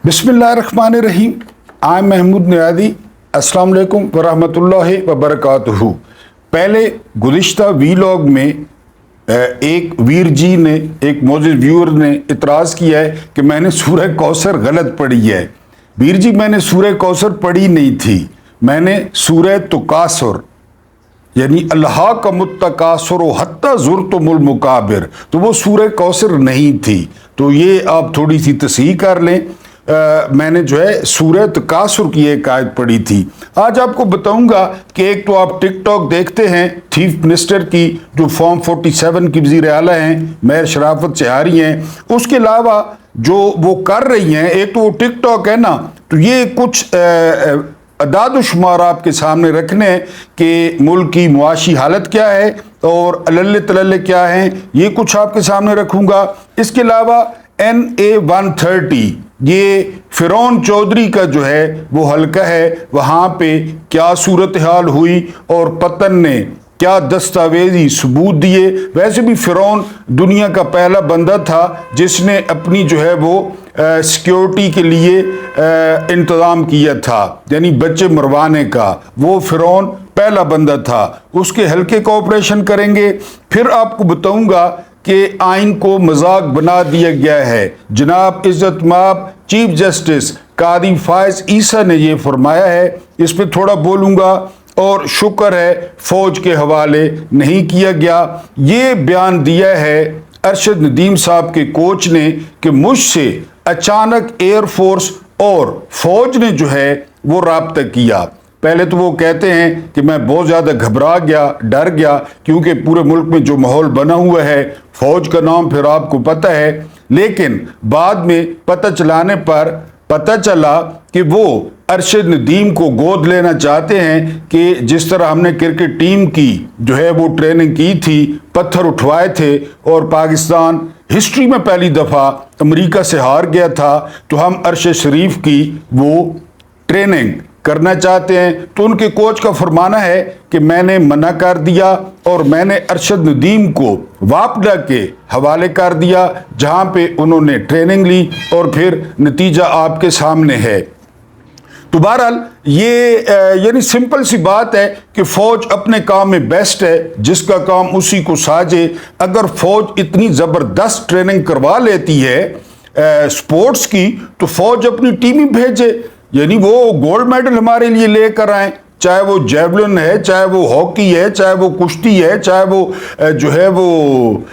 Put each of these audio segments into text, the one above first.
बिस्मिल्लाहिर्रहमानिर्रहीम। I am Mahmood Niyadi. अस्सलाम वालेकुम वरहमतुल्लाहि वबरकातुहू। पहले गुज़िश्ता वीलॉग में एक वीर जी ने, एक मौजूद व्यूअर ने इतराज़ किया है कि मैंने सूरह कौसर गलत पढ़ी है। वीर जी, मैंने सूरह कौसर पढ़ी नहीं थी, मैंने सूरह तुकासुर यानी अल्लाह का मुत्तकासुर हत्ता ज़ुरतुमुल मुकाबिर, तो वो सूरह कौसर नहीं थी। तो ये आप थोड़ी सी तस्हीह कर लें। मैंने जो है सूरह तकासुर की एक आयत पढ़ी थी। आज आपको बताऊंगा कि एक तो आप टिकटॉक देखते हैं चीफ मिनिस्टर की, जो फॉर्म 47 की वज़ीर आला हैं, मेयर शराफत चहारी हैं, उसके अलावा जो वो कर रही हैं, एक तो वो टिकटॉक है ना, तो ये कुछ अदाद शुमार आपके सामने रखने हैं कि मुल्क की मुआशी हालत क्या है और अल्ले तल्ले क्या हैं, ये कुछ आपके सामने रखूंगा। इसके अलावा NA-130 ये फिरौन चौधरी का जो है वो हल्का है, वहाँ पे क्या सूरत हाल हुई और पतन ने क्या दस्तावेजी सबूत दिए। वैसे भी फिरौन दुनिया का पहला बंदा था जिसने अपनी जो है वो सिक्योरिटी के लिए इंतज़ाम किया था, यानी बच्चे मरवाने का। वो फिरौन पहला बंदा था, उसके हल्के का ऑपरेशन करेंगे। फिर आपको बताऊंगा कि आइन को मजाक बना दिया गया है। जनाब इज्जत माब चीफ जस्टिस कादी फायज ईसा ने ये फरमाया है, इस पे थोड़ा बोलूँगा। और शुक्र है फौज के हवाले नहीं किया गया। ये बयान दिया है अरशद नदीम साहब के कोच ने कि मुझसे अचानक एयरफोर्स और फौज ने जो है वो राब्ता किया। पहले तो वो कहते हैं कि मैं बहुत ज़्यादा घबरा गया, डर गया, क्योंकि पूरे मुल्क में जो माहौल बना हुआ है, फौज का नाम फिर आपको पता है। लेकिन बाद में पता चला कि वो अरशद नदीम को गोद लेना चाहते हैं कि जिस तरह हमने क्रिकेट टीम की जो है वो ट्रेनिंग की थी, पत्थर उठवाए थे और पाकिस्तान हिस्ट्री में पहली दफ़ा अमेरिका से हार गया था, तो हम अरशद शरीफ की वो ट्रेनिंग करना चाहते हैं। तो उनके कोच का फरमाना है कि मैंने मना कर दिया और मैंने अरशद नदीम को वापडा के हवाले कर दिया, जहां पे उन्होंने ट्रेनिंग ली और फिर नतीजा आपके सामने है। तो बहरहाल ये यानी सिंपल सी बात है कि फौज अपने काम में बेस्ट है, जिसका काम उसी को साजे। अगर फौज इतनी ज़बरदस्त ट्रेनिंग करवा लेती है स्पोर्ट्स की, तो फौज अपनी टीम ही भेजे, यानी वो गोल्ड मेडल हमारे लिए लेकर आए, चाहे वो जेवलिन है, चाहे वो हॉकी है, चाहे वो कुश्ती है, चाहे वो जो है वो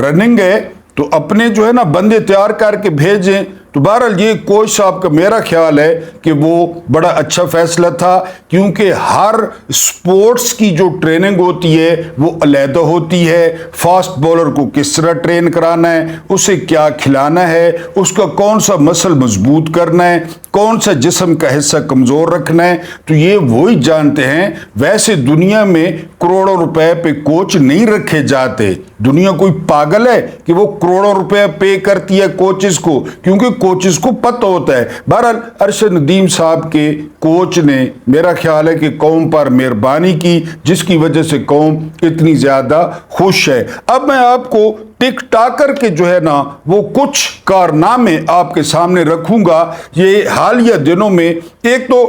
रनिंग है, तो अपने जो है ना बंदे तैयार करके भेजें। तो बहरहाल ये कोच साहब का मेरा ख्याल है कि वो बड़ा अच्छा फैसला था, क्योंकि हर स्पोर्ट्स की जो ट्रेनिंग होती है वो अलहदा होती है। फास्ट बॉलर को किस तरह ट्रेन कराना है, उसे क्या खिलाना है, उसका कौन सा मसल मजबूत करना है, कौन सा जिस्म का हिस्सा कमज़ोर रखना है, तो ये वही जानते हैं। वैसे दुनिया में करोड़ों रुपए पे कोच नहीं रखे जाते। दुनिया कोई पागल है कि वो करोड़ों रुपए पे करती है कोचेस को, क्योंकि कोचेस को पता होता है। बहरहाल अरशद नदीम साहब के कोच ने मेरा ख्याल है कि कौम पर मेहरबानी की, जिसकी वजह से कौम इतनी ज़्यादा खुश है। अब मैं आपको टिक टाकर के जो है ना वो कुछ कारनामे आपके सामने रखूंगा। ये हालिया दिनों में एक तो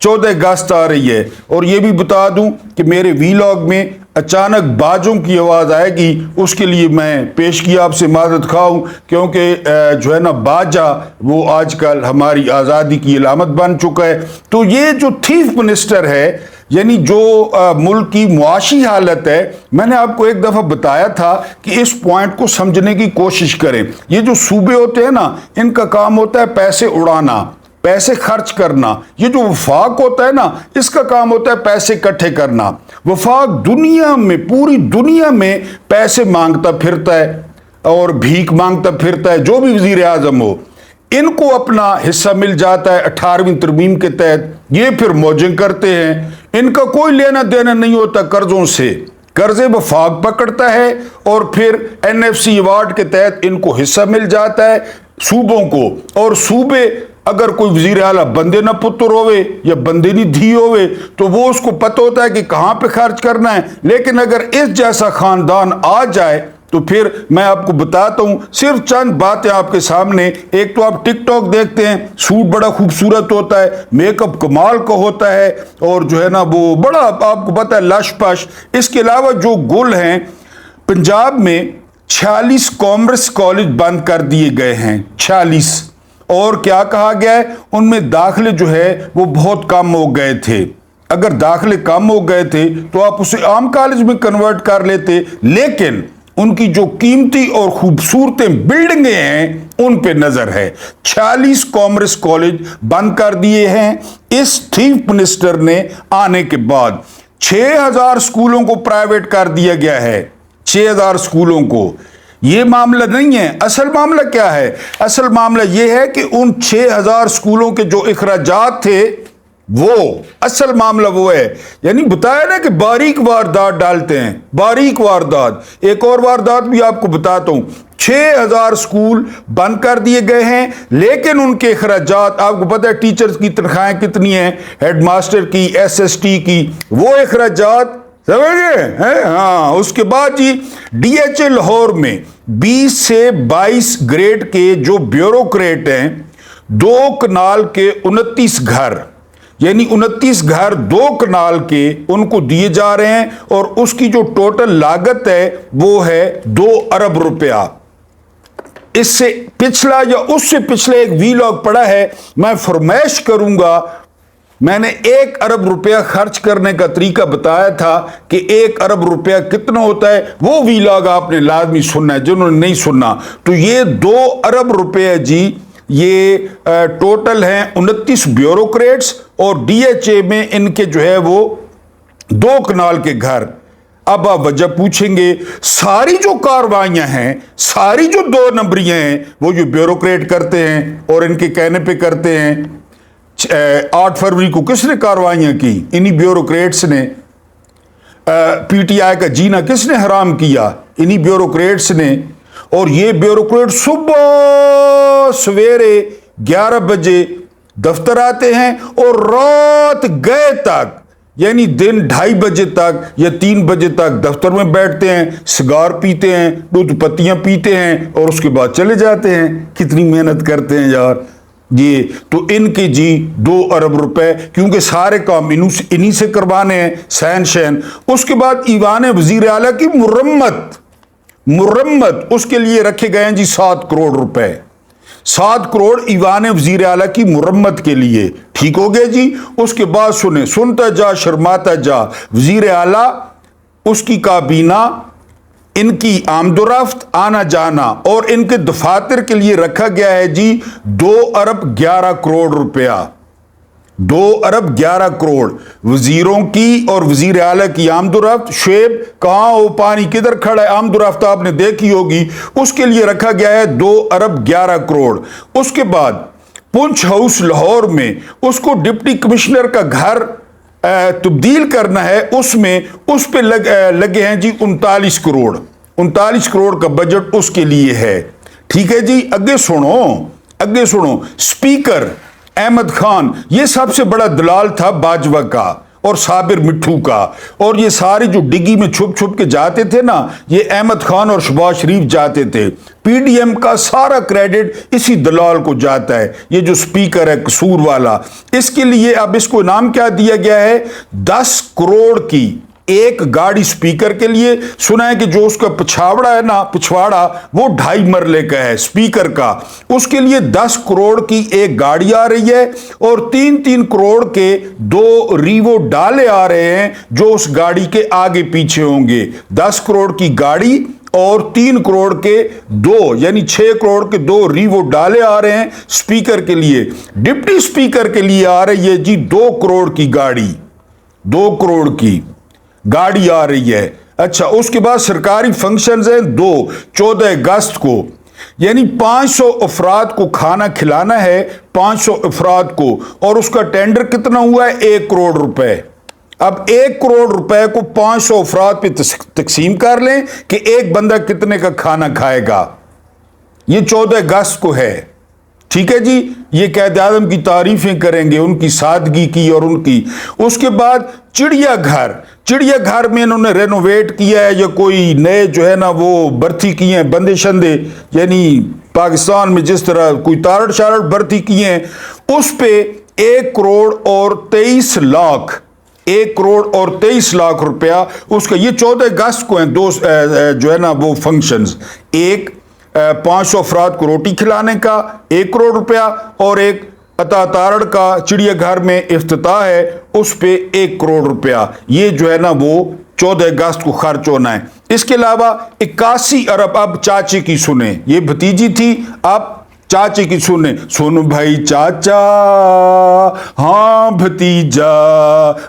14 अगस्त आ रही है, और ये भी बता दूं कि मेरे वीलॉग में अचानक बाजों की आवाज़ आएगी, उसके लिए मैं पेश किया आपसे माजरत खाऊं, क्योंकि जो है ना बाजा वो आजकल हमारी आज़ादी की अलामत बन चुका है। तो ये जो चीफ मिनिस्टर है, यानी जो मुल्क की मुआशी हालत है, मैंने आपको एक दफ़ा बताया था कि इस पॉइंट को समझने की कोशिश करें। ये जो सूबे होते हैं ना, इनका काम होता है पैसे उड़ाना, पैसे खर्च करना। ये जो वफाक होता है ना, इसका काम होता है पैसे इकट्ठे करना। वफाक दुनिया में, पूरी दुनिया में पैसे मांगता फिरता है और भीख मांगता फिरता है, जो भी वजीर आजम हो। इनको अपना हिस्सा मिल जाता है 18वीं तरमीम के तहत, ये फिर मौजें करते हैं। इनका कोई लेना देना नहीं होता कर्जों से, कर्जे वफाक पकड़ता है और फिर NFC अवार्ड के तहत इनको हिस्सा मिल जाता है सूबों को। और सूबे अगर कोई वजीर आला बंदे ना पुत्र होवे या बंदे नहीं धी होवे, तो वो उसको पता होता है कि कहाँ पे खर्च करना है। लेकिन अगर इस जैसा खानदान आ जाए तो फिर मैं आपको बताता हूं सिर्फ चंद बातें आपके सामने। एक तो आप टिकटॉक देखते हैं, सूट बड़ा खूबसूरत होता है, मेकअप कमाल का होता है, और जो है ना वो बड़ा आपको पता है लश पश। इसके अलावा जो गुल हैं, पंजाब में 46 कॉमर्स कॉलेज बंद कर दिए गए हैं, 46। और क्या कहा गया है, उनमें दाखिले जो है वो बहुत कम हो गए थे। अगर दाखिले कम हो गए थे तो आप उसे आम कॉलेज में कन्वर्ट कर लेते, लेकिन उनकी जो कीमती और खूबसूरतें बिल्डिंगें हैं उन पे नजर है। 46 कॉमर्स कॉलेज बंद कर दिए हैं इस चीफ मिनिस्टर ने आने के बाद। 6000 स्कूलों को प्राइवेट कर दिया गया है, 6000 स्कूलों को। यह मामला नहीं है, असल मामला क्या है? असल मामला यह है कि उन 6000 स्कूलों के जो इखराजात थे वो असल मामला वो है, यानी बताया ना कि बारीक वारदात डालते हैं, बारीक वारदात। एक और वारदात भी आपको बताता हूं, 6000 स्कूल बंद कर दिए गए हैं, लेकिन उनके अखराजात आपको पता है टीचर्स की तनख्वाहें कितनी हैं, हेडमास्टर की, एसएसटी की, वो अखराजात समझ गए हैं। हाँ, उसके बाद जी डीएचए लाहौर में 20 से 22 ग्रेड के जो ब्यूरोक्रेट हैं, 2 कनाल के 29 घर, यानी 29 घर 2 कनाल के उनको दिए जा रहे हैं, और उसकी जो टोटल लागत है वो है 2 अरब रुपया। इससे पिछला या उससे पिछले एक वीलॉग पड़ा है, मैं फरमाइश करूंगा। मैंने 1 अरब रुपया खर्च करने का तरीका बताया था कि 1 अरब रुपया कितना होता है, वो वीलॉग आपने लाजमी सुनना है जिन्होंने नहीं सुनना। तो ये 2 अरब रुपये जी, ये टोटल हैं 29 ब्यूरोक्रेट्स, और डीएचए में इनके जो है वो 2 कनाल के घर। अब आप वजह पूछेंगे, सारी जो कार्रवाइयां हैं, सारी जो 2 नंबरियां हैं, वो जो ब्यूरोक्रेट करते हैं और इनके कहने पे करते हैं। 8 फरवरी को किसने कार्रवाइयां की? इन्हीं ब्यूरोक्रेट्स ने। पीटीआई का जीना किसने हराम किया? इन्हीं ब्यूरोक्रेट्स ने। और ये ब्यूरोक्रेट सुबह सवेरे 11 बजे दफ्तर आते हैं और रात गए तक, यानी दिन 2:30 बजे तक या 3 बजे तक दफ्तर में बैठते हैं, सिगार पीते हैं, दूध पत्तियां पीते हैं, और उसके बाद चले जाते हैं। कितनी मेहनत करते हैं यार ये। तो इनके जी 2 अरब रुपए, क्योंकि सारे काम इन्हीं से करवाने हैं, सहन शहन। उसके बाद ईवान वजीर आला की मुरम्मत उसके लिए रखे गए हैं जी 7 करोड़ रुपए। 7 करोड़ ईवान वजीर आला की मुरम्मत के लिए। ठीक हो गया जी। उसके बाद सुनता जा शर्माता जा, वजीर आला, उसकी काबीना, इनकी आमदोरफ्त, आना जाना, और इनके दफातर के लिए रखा गया है जी 2 अरब 11 करोड़ रुपया। 2 अरब 11 करोड़ वजीरों की और वजीर आला की आमदोरफ्त। शुएब कहाँ हो, पानी किधर खड़ा है, आमदोरफ्त आपने देखी होगी, उसके लिए रखा गया है 2 अरब 11 करोड़। उसके बाद पुंछ हाउस लाहौर में उसको डिप्टी कमिश्नर का घर तब्दील करना है, उसमें उस पे लगे हैं जी 39 करोड़। 39 करोड़ का बजट उसके लिए है। ठीक है जी। आगे सुनो। स्पीकर अहमद खान, ये सबसे बड़ा दलाल था बाजवा का और साबिर मिट्ठू का, और ये सारे जो डिग्गी में छुप छुप के जाते थे ना, ये अहमद खान और शहबाज शरीफ जाते थे। पीडीएम का सारा क्रेडिट इसी दलाल को जाता है। ये जो स्पीकर है कसूर वाला, इसके लिए अब इसको नाम क्या दिया गया है? 10 करोड़ की एक गाड़ी स्पीकर के लिए। सुना है कि जो उसका पिछवाड़ा है ना, पिछवाड़ा वो 2.5 मरले का है स्पीकर का, उसके लिए 10 करोड़ की एक गाड़ी आ रही है, और 3-3 करोड़ के 2 रीवो डाले आ रहे हैं जो उस गाड़ी के आगे पीछे होंगे। 10 करोड़ की गाड़ी और 3 करोड़ के 2, यानी 6 करोड़ के 2 रीवो डाले आ रहे हैं स्पीकर के लिए। डिप्टी स्पीकर के लिए आ रही है जी 2 करोड़ की गाड़ी, 2 करोड़ की गाड़ी आ रही है। अच्छा, उसके बाद सरकारी फंक्शंस हैं 14 अगस्त को, यानी 500 अफराद को खाना खिलाना है, 500 अफराद को, और उसका टेंडर कितना हुआ है? 1 करोड़ रुपए। अब 1 करोड़ रुपए को 500 अफराद पे तकसीम कर लें कि एक बंदा कितने का खाना खाएगा। ये 14 अगस्त को है। ٹھیک ہے جی، یہ قائد اعظم کی تعریفیں کریں گے، ان کی سادگی کی اور ان کی. اس کے بعد چڑیا گھر میں انہوں نے رینوویٹ کیا ہے، یا کوئی نئے جو ہے نا وہ برتی کیے ہیں بندے شندے، یعنی پاکستان میں جس طرح کوئی تارڑ شارڑ برتی کیے ہیں، اس پہ 1,23,00,000 روپیہ اس کا. یہ 14 اگست کو ہیں دو جو ہے نا وہ فنکشنز. ایک 500 افراد کو روٹی کھلانے کا 1 کروڑ روپیہ، اور ایک عطا تارڑ کا چڑیا گھر میں افتتاح ہے، اس پہ 1 کروڑ روپیہ. یہ جو ہے نا وہ 14 اگست کو خرچ ہونا ہے. اس کے علاوہ 81 ارب. اب چاچے کی سنیں، یہ بھتیجی تھی، اب چاچے کی سنیں. سونو بھائی چاچا ہاں بھتیجا،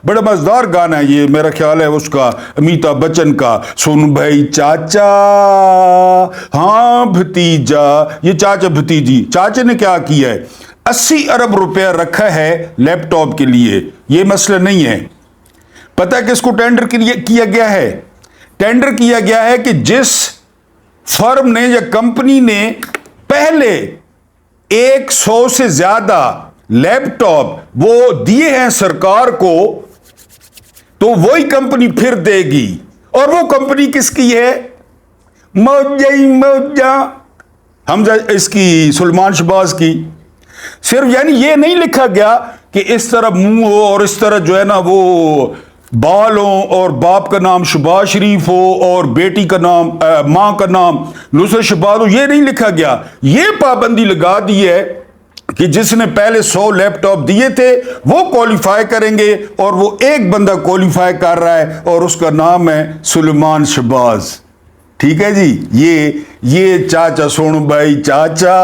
بڑا مزدار گانا ہے یہ، میرا خیال ہے اس کا امیتابھ بچن کا. سونو بھائی چاچا ہاں بھتیجا، یہ چاچا بھتیجی. چاچے نے کیا کیا ہے؟ 80 ارب روپیہ رکھا ہے لیپ ٹاپ کے لیے. یہ مسئلہ نہیں ہے. پتہ ہے کس کو ٹینڈر کیا گیا ہے؟ ٹینڈر کیا گیا ہے کہ جس فرم نے یا کمپنی نے پہلے 100 سے زیادہ لیپ ٹاپ وہ دیے ہیں سرکار کو، تو وہی کمپنی پھر دے گی. اور وہ کمپنی کس کی ہے؟ موجہ حمزہ، اس کی سلمان شہباز کی. صرف یعنی یہ نہیں لکھا گیا کہ اس طرح منہ ہو اور اس طرح جو ہے نا وہ بال ہوں، اور باپ کا نام شہباز شریف ہو اور بیٹی کا نام ماں کا نام نصرت شہباز ہو. یہ نہیں لکھا گیا. یہ پابندی لگا دی ہے کہ جس نے پہلے 100 لیپ ٹاپ دیے تھے وہ کوالیفائی کریں گے، اور وہ ایک بندہ کوالیفائی کر رہا ہے اور اس کا نام ہے سلمان شہباز. ٹھیک ہے جی. یہ چاچا سونو بھائی چاچا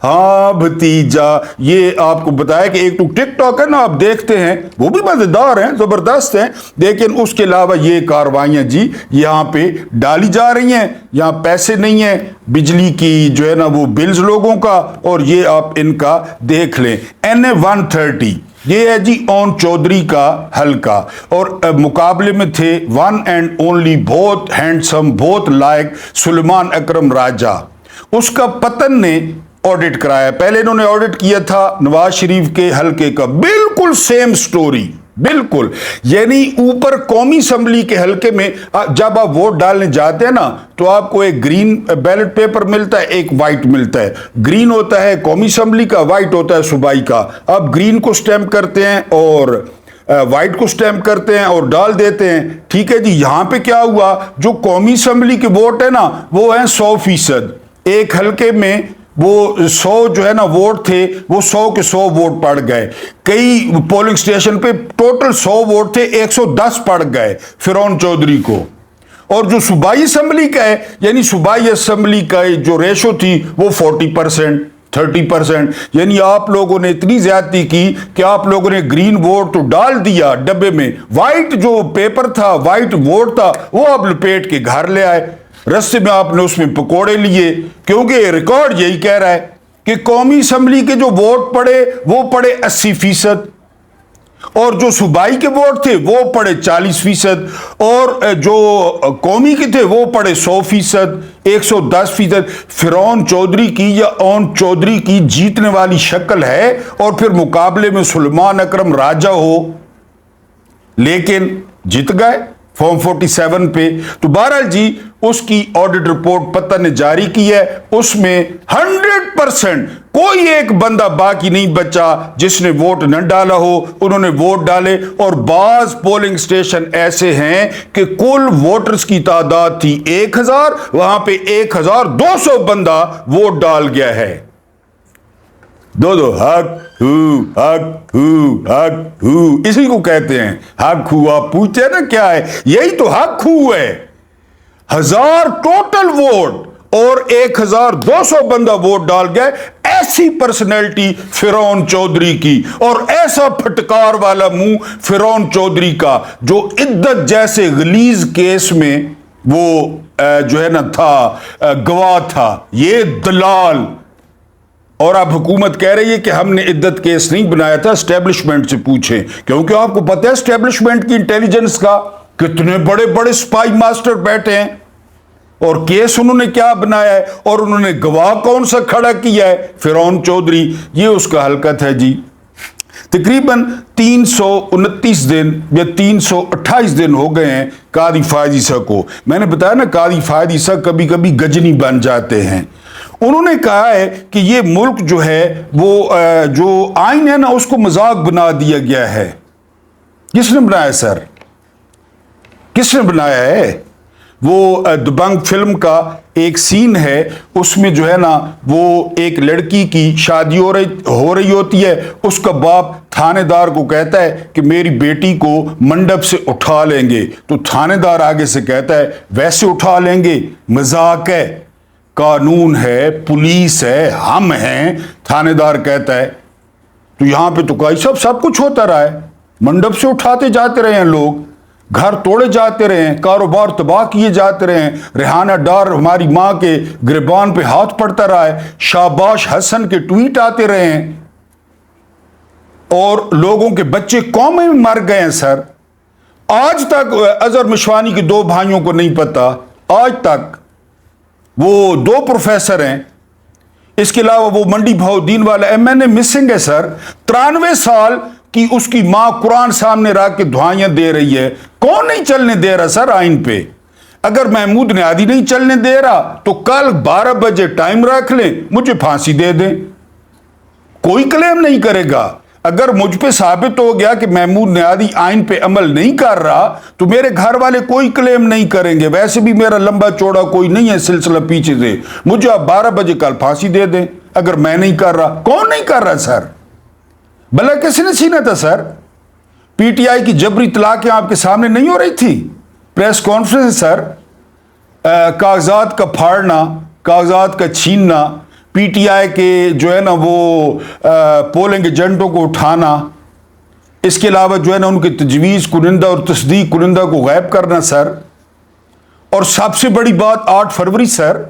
ہاں بھتیجا، یہ آپ کو بتایا کہ ایک تو ٹک ٹاک ہے نا، آپ دیکھتے ہیں، وہ بھی مزیدار ہیں، زبردست ہیں، لیکن اس کے علاوہ یہ کاروائیاں جی یہاں پہ ڈالی جا رہی ہیں. یہاں پیسے نہیں ہیں، بجلی کی جو ہے نا وہ بلز لوگوں کا، اور یہ آپ ان کا دیکھ لیں. NA 130 یہ ہے جی اون چودھری کا حلقہ، اور مقابلے میں تھے ون اینڈ اونلی، بہت ہینڈسم، بہت لائق سلیمان اکرم راجہ. اس کا پتن نے آڈٹ کرایا. پہلے انہوں نے آڈٹ کیا تھا نواز شریف کے حلقے کا، بالکل سیم سٹوری، بالکل. یعنی اوپر قومی اسمبلی کے حلقے میں جب آپ ووٹ ڈالنے جاتے ہیں نا تو آپ کو ایک گرین بیلٹ پیپر ملتا ہے، ایک وائٹ ملتا ہے. گرین ہوتا ہے قومی اسمبلی کا، وائٹ ہوتا ہے صوبائی کا. آپ گرین کو سٹیمپ کرتے ہیں اور وائٹ کو سٹیمپ کرتے ہیں اور ڈال دیتے ہیں. ٹھیک ہے جی. یہاں پہ کیا ہوا، جو قومی اسمبلی کے ووٹ ہے نا وہ ہیں 100%. ایک حلقے میں وہ 100 جو ہے نا ووٹ تھے، وہ 100 کے 100 ووٹ پڑ گئے. کئی پولنگ سٹیشن پہ ٹوٹل 100 ووٹ تھے، 110 پڑ گئے فرعون چودھری کو. اور جو صوبائی اسمبلی کا ہے، یعنی صوبائی اسمبلی کا جو ریشو تھی وہ 40%، 30%. یعنی آپ لوگوں نے اتنی زیادتی کی کہ آپ لوگوں نے گرین ووٹ تو ڈال دیا ڈبے میں، وائٹ جو پیپر تھا، وائٹ ووٹ تھا، وہ آپ لپیٹ کے گھر لے آئے. رستے میں آپ نے اس میں پکوڑے لیے، کیونکہ ریکارڈ یہی کہہ رہا ہے کہ قومی اسمبلی کے جو ووٹ پڑے وہ پڑے 80%، اور جو صوبائی کے ووٹ تھے وہ پڑے 40%، اور جو قومی کے تھے وہ پڑے 100%، 110%. فرعون چودھری کی یا اون چودھری کی جیتنے والی شکل ہے، اور پھر مقابلے میں سلیمان اکرم راجہ ہو، لیکن جیت گئے فارم 47 پہ. تو بہرحال جی اس کی آڈٹ رپورٹ پتہ نے جاری کی ہے، اس میں 100% کوئی ایک بندہ باقی نہیں بچا جس نے ووٹ نہ ڈالا ہو. انہوں نے ووٹ ڈالے، اور بعض پولنگ سٹیشن ایسے ہیں کہ کل ووٹرز کی تعداد تھی 1000، وہاں پہ 1200 بندہ ووٹ ڈال گیا ہے. دو حق ہو اسی کو کہتے ہیں حق ہو. آپ پوچھتے ہیں نا کیا ہے، یہی تو حق ہو ہے. 1000 ٹوٹل ووٹ اور 1200 بندہ ووٹ ڈال گئے. ایسی پرسنالٹی فرعون چودھری کی، اور ایسا پھٹکار والا منہ فرعون چودھری کا، جو عدت جیسے غلیظ کیس میں وہ جو ہے نا تھا گواہ تھا. یہ دلال. اور اب حکومت کہہ رہی ہے کہ ہم نے عدت کیس نہیں بنایا تھا، اسٹیبلشمنٹ سے پوچھیں، کیونکہ آپ کو پتہ ہے اسٹیبلشمنٹ کی انٹیلیجنس کا کتنے بڑے بڑے سپائی ماسٹر بیٹھے ہیں. اور کیس انہوں نے کیا بنایا ہے اور انہوں نے گواہ کون سا کھڑا کیا ہے؟ فرعون چودھری، یہ اس کا حلقت ہے جی۔ تقریباً 329 دن یا 328 دن ہو گئے ہیں قاضی فائز عیسیٰ کو۔ میں نے بتایا نا قاضی فائز عیسیٰ کبھی کبھی گجنی بن جاتے ہیں۔ انہوں نے کہا ہے کہ یہ ملک جو ہے وہ جو آئین ہے نا اس کو مذاق بنا دیا گیا ہے۔ کس نے بنایا سر؟ کس نے بنایا ہے؟ وہ دبنگ فلم کا ایک سین ہے، اس میں جو ہے نا وہ ایک لڑکی کی شادی ہو رہی ہوتی ہے، اس کا باپ تھانے دار کو کہتا ہے کہ میری بیٹی کو منڈپ سے اٹھا لیں گے، تو تھانے دار آگے سے کہتا ہے ویسے اٹھا لیں گے؟ مذاق ہے، قانون ہے، پولیس ہے، ہم ہیں۔ تھانے دار کہتا ہے تو یہاں پہ تو قاضی صاحب سب کچھ ہوتا رہا ہے، منڈپ سے اٹھاتے جاتے رہے ہیں لوگ، گھر توڑے جاتے رہے ہیں، کاروبار تباہ کیے جاتے رہے ہیں، ریحانہ ڈار ہماری ماں کے گریبان پہ ہاتھ پڑتا رہا ہے، شاباش حسن کے ٹویٹ آتے رہے ہیں، اور لوگوں کے بچے قومیں میں مر گئے ہیں سر۔ آج تک اظہر مشوانی کے 2 بھائیوں کو نہیں پتا، آج تک وہ 2 پروفیسر ہیں، اس کے علاوہ وہ منڈی بہاؤدین والا MNA مسنگ ہے سر۔ 93 سال کی اس کی ماں قرآن سامنے رکھ کے دعائیاں دے رہی ہے، کون نہیں چلنے دے رہا سر آئین پہ؟ اگر محمود نیادی نہیں چلنے دے رہا تو کل 12 بجے ٹائم رکھ لیں، مجھے پھانسی دے دیں، کوئی کلیم نہیں کرے گا۔ اگر مجھ پہ ثابت ہو گیا کہ محمود نیادی آئین پہ عمل نہیں کر رہا تو میرے گھر والے کوئی کلیم نہیں کریں گے، ویسے بھی میرا لمبا چوڑا کوئی نہیں ہے سلسلہ پیچھے سے، مجھے آپ 12 بجے کل پھانسی دے دیں اگر میں نہیں کر رہا۔ کون نہیں کر رہا سر؟ بھلا کس نے سینا تھا سر؟ PTI کی جبری طلاقیں آپ کے سامنے نہیں ہو رہی تھی؟ پریس کانفرنس سر، کاغذات کا پھاڑنا، کاغذات کا چھیننا، PTI کے جو ہے نا وہ پولنگ ایجنٹوں کو اٹھانا، اس کے علاوہ جو ہے نا ان کے تجویز کنندہ اور تصدیق کنندہ کو غائب کرنا سر، اور سب سے بڑی بات 8 فروری سر،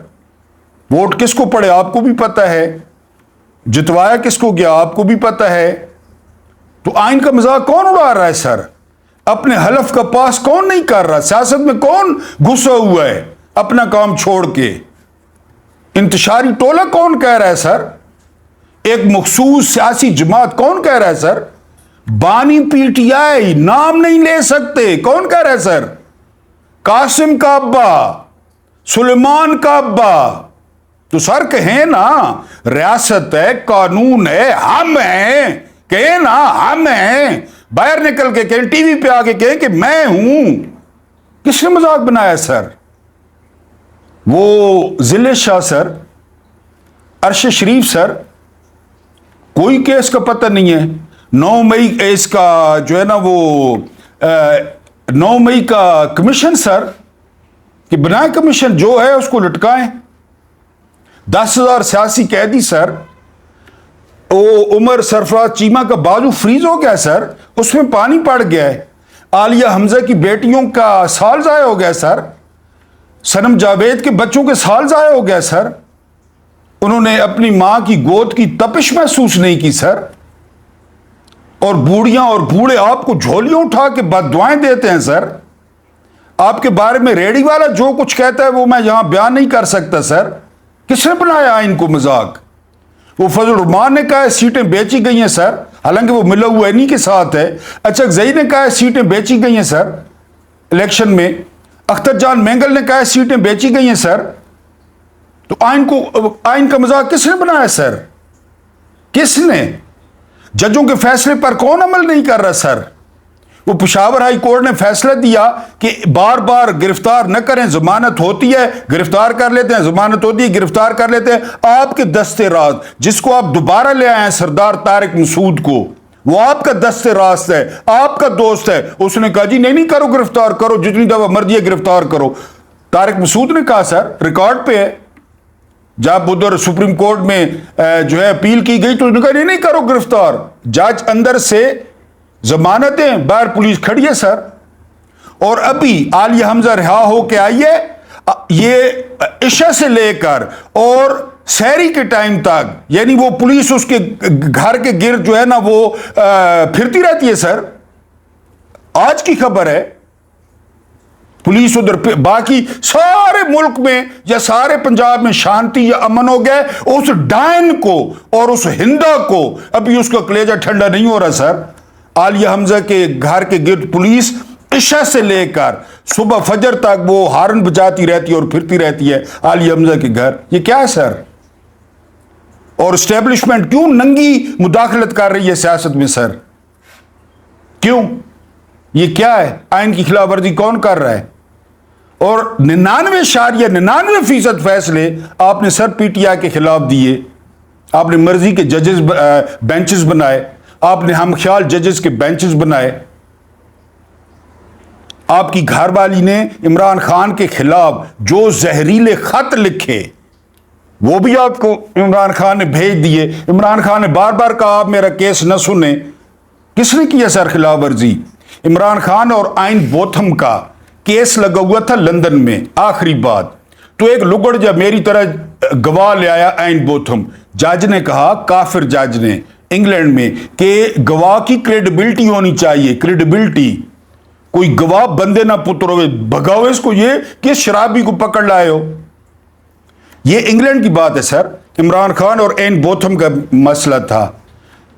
ووٹ کس کو پڑے آپ کو بھی پتہ ہے، جتوایا کس کو گیا آپ کو بھی پتہ ہے، تو آئین کا مذاق کون اڑا رہا ہے سر؟ اپنے حلف کا پاس کون نہیں کر رہا؟ سیاست میں کون گھسا ہوا ہے اپنا کام چھوڑ کے؟ انتشاری ٹولہ کون کہہ رہا ہے سر؟ ایک مخصوص سیاسی جماعت کون کہہ رہا ہے سر؟ بانی PTI نام نہیں لے سکتے، کون کہہ رہا ہے سر؟ قاسم کا ابا، سلیمان کا ابا، تو سر کہیں نا ریاست ہے، قانون ہے، ہم ہیں، کہیں نا ہم ہیں، باہر نکل کے کہیں، ٹی وی پہ آ کے کہیں کہ میں ہوں۔ کس نے مذاق بنایا سر؟ وہ ذلت شاہ سر، عرش شریف سر، کوئی کیس کا پتہ نہیں ہے۔ 9 مئی اس کا جو ہے نا وہ 9 مئی کا کمیشن سر، کہ بنائے کمیشن، جو ہے اس کو لٹکائیں۔ 10,000 سیاسی قیدی سر، عمر سرفراز چیمہ کا بازو فریز ہو گیا سر، اس میں پانی پڑ گیا ہے۔ عالیہ حمزہ کی بیٹیوں کا سال ضائع ہو گیا سر، صنم جاوید کے بچوں کے سال ضائع ہو گیا سر، انہوں نے اپنی ماں کی گود کی تپش محسوس نہیں کی سر، اور بوڑھیاں اور بوڑھے آپ کو جھولیاں اٹھا کے بد دعائیں دیتے ہیں سر۔ آپ کے بارے میں ریڑی والا جو کچھ کہتا ہے وہ میں یہاں بیان نہیں کر سکتا سر۔ کس نے بنایا آئین کو مذاق؟ وہ فضل الرحمان نے کہا ہے سیٹیں بیچی گئی ہیں سر، حالانکہ وہ ملا ہوا انہی کے ساتھ ہے۔ اچکزئی نے کہا ہے سیٹیں بیچی گئی ہیں سر الیکشن میں، اختر جان مینگل نے کہا ہے سیٹیں بیچی گئی ہیں سر۔ تو آئین کا مذاق کس نے بنایا سر؟ کس نے؟ ججوں کے فیصلے پر کون عمل نہیں کر رہا سر؟ وہ پشاور ہائی کورٹ نے فیصلہ دیا کہ بار بار گرفتار نہ کریں، ضمانت ہوتی ہے گرفتار کر لیتے ہیں، ضمانت ہوتی ہے گرفتار کر لیتے ہیں۔ آپ کے دستے راز جس کو آپ دوبارہ لے آئے ہیں سردار طارق مسعود کو، وہ آپ کا دستے راز ہے، آپ کا دوست ہے، اس نے کہا جی نہیں کرو گرفتار کرو، جتنی دفعہ مرضی ہے گرفتار کرو۔ طارق مسعود نے کہا سر ریکارڈ پہ ہے، جب ادھر سپریم کورٹ میں جو ہے اپیل کی گئی تو انہوں نے کہا نہیں کرو گرفتار، جج اندر سے ضمانتیں، باہر پولیس کھڑی ہے سر۔ اور ابھی عالیہ حمزہ رہا ہو کے آئی ہے، یہ عشاء سے لے کر اور سحری کے ٹائم تک، یعنی وہ پولیس اس کے گھر کے گرد جو ہے نا وہ پھرتی رہتی ہے سر۔ آج کی خبر ہے पुलिस उधर बाकी सारे मुल्क में या सारे पंजाब में शांति या अमन हो गया, उस डायन को और उस हिंदा को अभी उसका कलेजा ठंडा नहीं हो रहा सर। आलिया हमजा के घर के गिर्द पुलिस इशा से लेकर सुबह फजर तक वो हारन बजाती रहती है और फिरती रहती है आलिया हमजा के घर। ये क्या है सर? और एस्टेब्लिशमेंट क्यों नंगी मुदाखलत कर रही है सियासत में सर? क्यों? ये क्या है? आइन की खिलाफ वर्जी कौन कर रहा है? और 99.99% फैसले आपने सर पीटीआई के खिलाफ दिए। आपने मर्जी के जजेस बेंचेस बनाए, आपने हम ख्याल जजेस के बेंचेस बनाए। आपकी घरवाली ने इमरान खान के खिलाफ जो जहरीले खत लिखे वो भी आपको इमरान खान ने भेज दिए। इमरान खान ने बार बार कहा आप मेरा केस न सुने। किसने किया सर खिलाफ वर्जी? इमरान खान और आइन बोथम का केस लगा हुआ था लंदन में। आखिरी बात तो एक लुगड़ जब मेरी तरह गवाह ले आया आइन बोथम, जज ने कहा, काफिर जज ने इंग्लैंड में, कि गवाह की क्रेडिबिलिटी होनी चाहिए। क्रेडिबिलिटी, कोई गवाह बंदे ना पुत्र हो, भगाओ इसको, ये कि शराबी को पकड़ लाए हो। ये इंग्लैंड की बात है सर। इमरान खान और आइन बोथम का मसला था।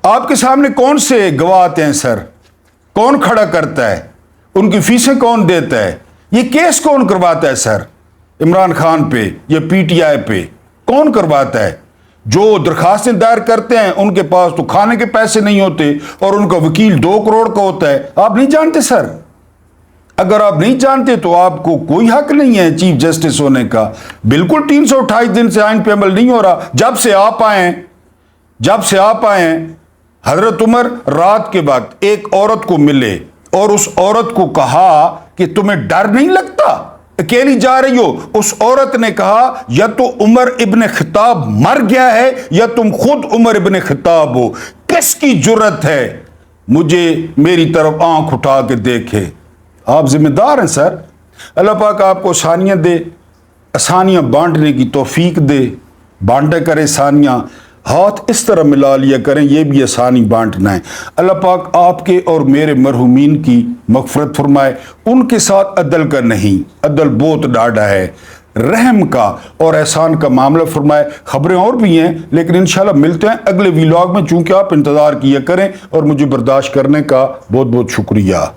आपके सामने कौन से गवाह आते हैं सर? कौन खड़ा करता है? उनकी फीसें कौन देता है? ये केस कौन करवाता है सर? इमरान खान पे या पीटीआई पे कौन करवाता है? जो दरखास्तें दायर करते हैं उनके पास तो खाने के पैसे नहीं होते और उनका वकील 2 करोड़ का होता है। आप नहीं जानते सर? अगर आप नहीं जानते तो आपको कोई हक नहीं है चीफ जस्टिस होने का। बिल्कुल 328 दिन से आइन पे अमल नहीं हो रहा। जब से आप आए हजरत उमर रात के वक्त एक औरत को मिले और उस औरत को कहा कि तुम्हें डर नहीं लगता, अकेली जा रही हो? उस औरत ने कहा या तो उमर इब्ने खिताब मर गया है या तुम खुद उमर इब्ने खिताब हो। किसकी जुर्रत है मुझे मेरी तरफ आंख उठा के देखे? आप जिम्मेदार हैं सर। अल्लाह पाक आपको आसानियाँ दे, आसानियाँ बांटने की तौफीक दे। बांटे करे आसानियाँ, हाथ इस तरह मिला लिया करें, ये भी आसानी बांटना है। अल्लाह पाक आपके और मेरे मरहूमीन की मग़फ़िरत फरमाए। उनके साथ अदल का नहीं, अदल बहुत डाढ़ा है, रहम का और एहसान का मामला फरमाए। खबरें और भी हैं लेकिन इंशाल्लाह मिलते हैं अगले व्लॉग में। चूँकि आप इंतज़ार किया करें और मुझे बर्दाश्त करने का बहुत बहुत शुक्रिया।